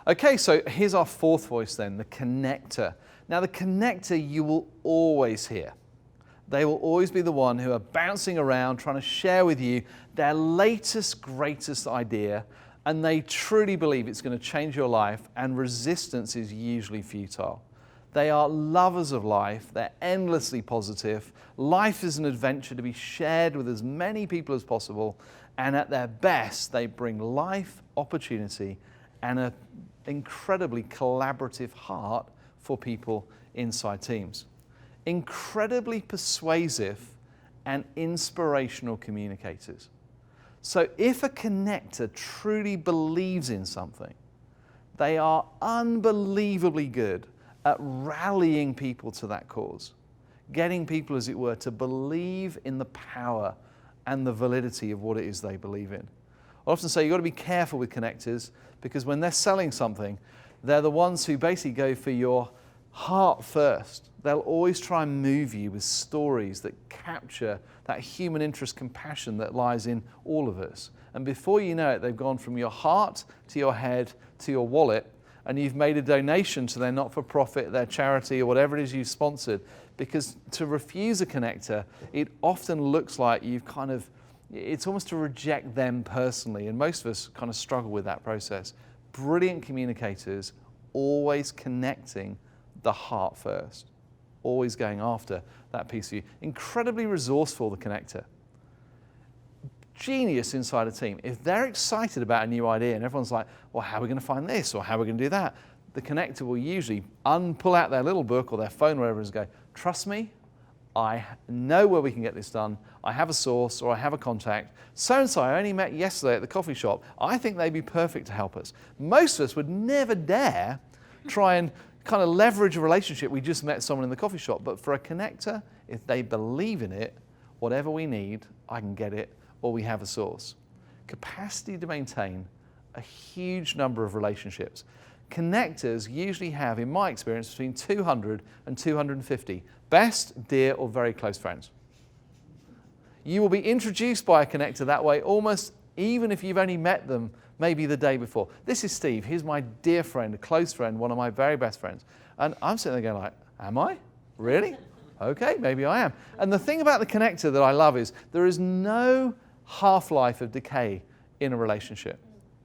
Okay, so here's our fourth voice then, the connector. Now the connector you will always hear. They will always be the one who are bouncing around trying to share with you their latest, greatest idea, and they truly believe it's going to change your life, and resistance is usually futile. They are lovers of life, they're endlessly positive. Life is an adventure to be shared with as many people as possible, and at their best, they bring life, opportunity, and an incredibly collaborative heart for people inside teams. Incredibly persuasive and inspirational communicators. So if a connector truly believes in something, they are unbelievably good at rallying people to that cause, getting people, as it were, to believe in the power and the validity of what it is they believe in. I often say you've got to be careful with connectors, because when they're selling something, they're the ones who basically go for your heart first. They'll always try and move you with stories that capture that human interest, compassion that lies in all of us. And before you know it, they've gone from your heart to your head to your wallet, and you've made a donation to their not-for-profit, their charity, or whatever it is you've sponsored. Because to refuse a connector, it often looks like it's almost to reject them personally, and most of us kind of struggle with that process. Brilliant communicators, always connecting the heart first, always going after that piece of you. Incredibly resourceful, the connector. Genius inside a team. If they're excited about a new idea and everyone's like, well, how are we going to find this, or how are we going to do that? The connector will usually pull out their little book or their phone or whatever and go, trust me, I know where we can get this done. I have a source, or I have a contact. So-and-so I only met yesterday at the coffee shop. I think they'd be perfect to help us. Most of us would never dare try and kind of leverage a relationship. We just met someone in the coffee shop. But for a connector, if they believe in it, whatever we need, I can get it, or we have a source. Capacity to maintain a huge number of relationships. Connectors usually have, in my experience, between 200 and 250 best, dear, or very close friends. You will be introduced by a connector that way, almost even if you've only met them maybe the day before. This is Steve. He's my dear friend, a close friend, one of my very best friends. And I'm sitting there going like, am I? Really? Okay, maybe I am. And the thing about the connector that I love is there is no half-life of decay in a relationship.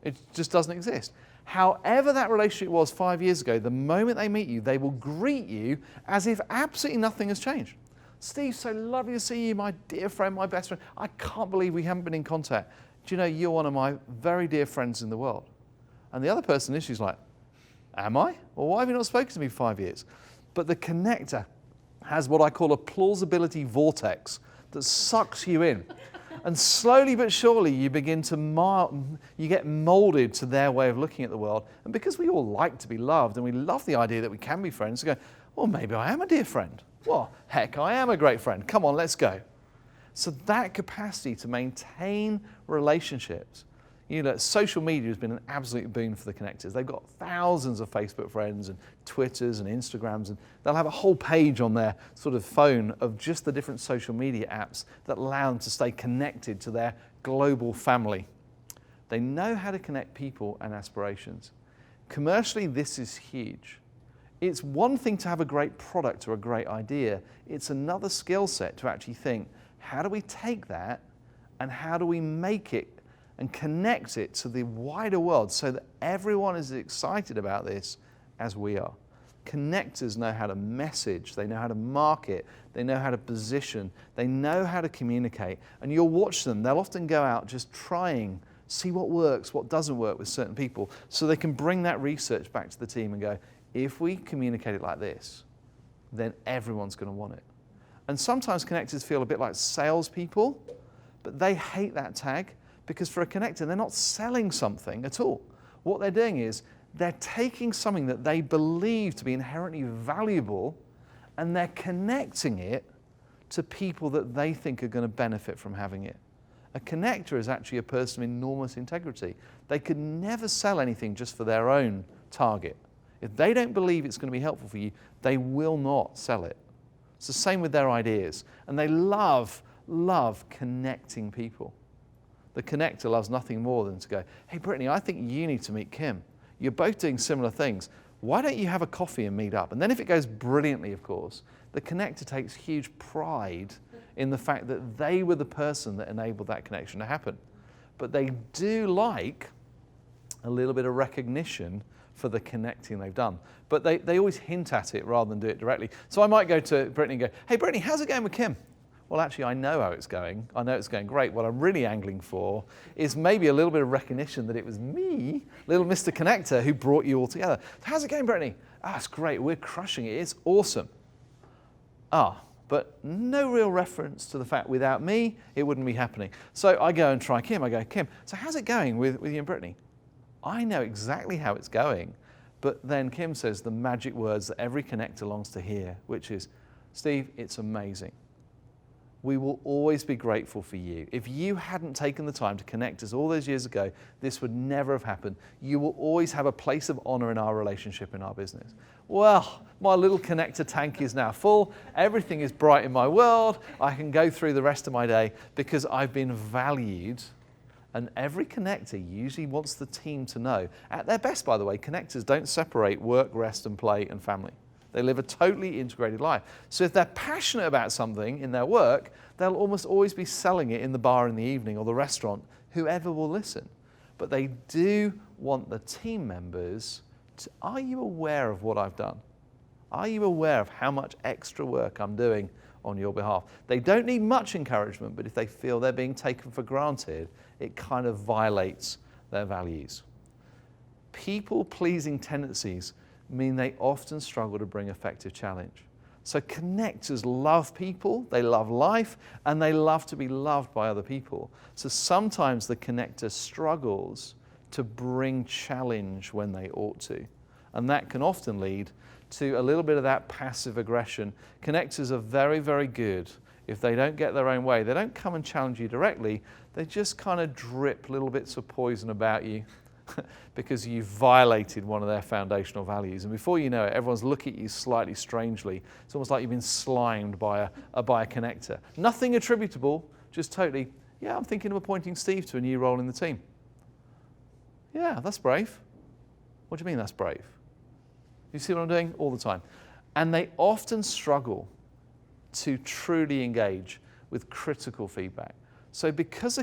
It just doesn't exist. However that relationship was 5 years ago, the moment they meet you, they will greet you as if absolutely nothing has changed. Steve, so lovely to see you, my dear friend, my best friend. I can't believe we haven't been in contact. Do you know, you're one of my very dear friends in the world. And the other person is, she's like, am I? Well, why have you not spoken to me for 5 years? But the connector has what I call a plausibility vortex that sucks you in. And slowly but surely you begin to you get molded to their way of looking at the world. And because we all like to be loved and we love the idea that we can be friends, we go, well, maybe I am a dear friend. Well, heck, I am a great friend. Come on, let's go. So that capacity to maintain relationships, you know, social media has been an absolute boon for the connectors. They've got thousands of Facebook friends and Twitters and Instagrams, and they'll have a whole page on their sort of phone of just the different social media apps that allow them to stay connected to their global family. They know how to connect people and aspirations. Commercially, this is huge. It's one thing to have a great product or a great idea. It's another skill set to actually think, how do we take that and how do we make it and connect it to the wider world so that everyone is as excited about this as we are. Connectors know how to message, they know how to market, they know how to position, they know how to communicate. And you'll watch them, they'll often go out just trying, see what works, what doesn't work with certain people, so they can bring that research back to the team and go, if we communicate it like this, then everyone's going to want it. And sometimes connectors feel a bit like salespeople, but they hate that tag. Because for a connector, they're not selling something at all. What they're doing is they're taking something that they believe to be inherently valuable and they're connecting it to people that they think are going to benefit from having it. A connector is actually a person of enormous integrity. They could never sell anything just for their own target. If they don't believe it's going to be helpful for you, they will not sell it. It's the same with their ideas. And they love connecting people. The connector loves nothing more than to go, hey, Brittany, I think you need to meet Kim. You're both doing similar things. Why don't you have a coffee and meet up? And then if it goes brilliantly, of course, the connector takes huge pride in the fact that they were the person that enabled that connection to happen. But they do like a little bit of recognition for the connecting they've done. But they always hint at it rather than do it directly. So I might go to Brittany and go, hey Brittany, how's it going with Kim? Well, actually, I know how it's going. I know it's going great. What I'm really angling for is maybe a little bit of recognition that it was me, little Mr. Connector, who brought you all together. How's it going, Brittany? It's great. We're crushing it. It's awesome. But no real reference to the fact without me, it wouldn't be happening. So I go and try Kim. I go, Kim, so how's it going with you and Brittany? I know exactly how it's going, but then Kim says the magic words that every connector longs to hear, which is, Steve, it's amazing. We will always be grateful for you. If you hadn't taken the time to connect us all those years ago, this would never have happened. You will always have a place of honor in our relationship, in our business. Well, my little connector tank is now full. Everything is bright in my world. I can go through the rest of my day because I've been valued. And every connector usually wants the team to know. At their best, by the way, connectors don't separate work, rest, and play and family. They live a totally integrated life. So if they're passionate about something in their work, they'll almost always be selling it in the bar in the evening or the restaurant, whoever will listen. But they do want the team members to, are you aware of what I've done? Are you aware of how much extra work I'm doing on your behalf? They don't need much encouragement, but if they feel they're being taken for granted, it kind of violates their values. People-pleasing tendencies mean they often struggle to bring effective challenge. So connectors love people, they love life, and they love to be loved by other people. So sometimes the connector struggles to bring challenge when they ought to. And that can often lead to a little bit of that passive aggression. Connectors are very, very good. If they don't get their own way, they don't come and challenge you directly, they just kind of drip little bits of poison about you because you violated one of their foundational values. And before you know it, everyone's looking at you slightly strangely. It's almost like you've been slimed by a connector. Nothing attributable, just totally, yeah, I'm thinking of appointing Steve to a new role in the team. Yeah, that's brave. What do you mean that's brave? You see what I'm doing? All the time. And they often struggle to truly engage with critical feedback. So because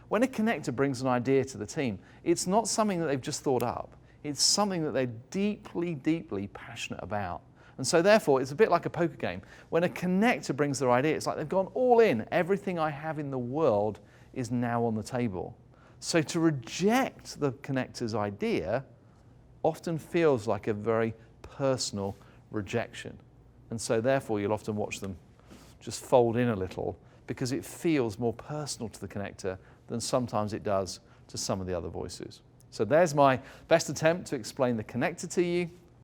when a connector brings an idea to the team, it's not something that they've just thought up. It's something that they're deeply, deeply passionate about. And so therefore, it's a bit like a poker game. When a connector brings their idea, it's like they've gone all in. Everything I have in the world is now on the table. So to reject the connector's idea often feels like a very personal rejection. And so therefore, you'll often watch them just fold in a little because it feels more personal to the connector than sometimes it does to some of the other voices. So there's my best attempt to explain the connector to you.